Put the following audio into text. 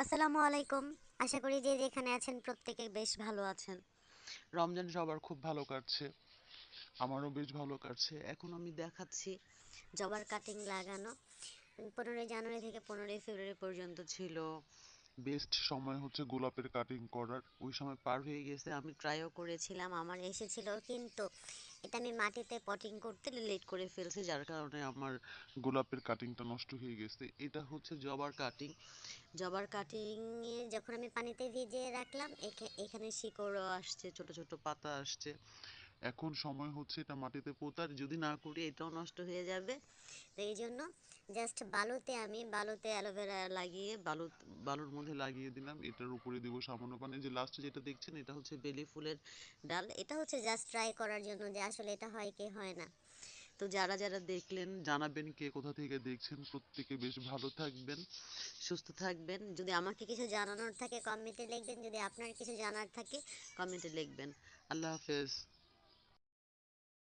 আসসালামু আলাইকুম। আশা করি যে যেখানে আছেন প্রত্যেকে বেশ ভালো আছেন। রমজান সবার খুব ভালো কাটছে। আমারও বেশ ভালো কাটছে। এখন আমি দেখাচ্ছি জবার কাটিং লাগানো 15ই জানুয়ারি থেকে 15ই ফেব্রুয়ারি পর্যন্ত ছিল। বেস্ট সময় হচ্ছে গোলাপের কাটিং করার। ওই সময় পার হয়ে গেছে। আমি ট্রাইও করেছিলাম, আমার এসেছিল, কিন্তু এটা আমি মাটিতে পটিং করতে লেট করে ফেলছি, যার যার কারণে আমার গোলাপের কাটিংটা নষ্ট হয়ে গেছে। এটা হচ্ছে জবার কাটিং। জবার কাটিং এ যখন আমি পানিতে ভিজিয়ে রাখলাম, এখানে শিকড়ও আসছে, ছোট ছোট পাতা আসছে। এখন সময় হচ্ছে এটা মাটিতে পোঁতার। যদি না করি এটাও নষ্ট হয়ে যাবে। তো এই জন্য জাস্ট বালুতে অ্যালোভেরা লাগিয়ে বালুর মধ্যে লাগিয়ে দিলাম। এটার উপরে দিব সামান্য পানি। যে লাস্টে যেটা দেখছেন এটা হচ্ছে বেলি ফুলের ডাল। এটা হচ্ছে জাস্ট ট্রাই করার জন্য যে আসলে এটা হয় কি হয় না। তো যারা যারা দেখলেন জানাবেন কে কোথা থেকে দেখছেন। প্রত্যেকে বেশ ভালো থাকবেন। সুস্থ থাকবেন। যদি আমাকে কিছু জানানোর থাকে কমেন্টে লিখবেন, যদি আপনার কিছু জানার থাকে কমেন্টে লিখবেন। আল্লাহ হাফেজ।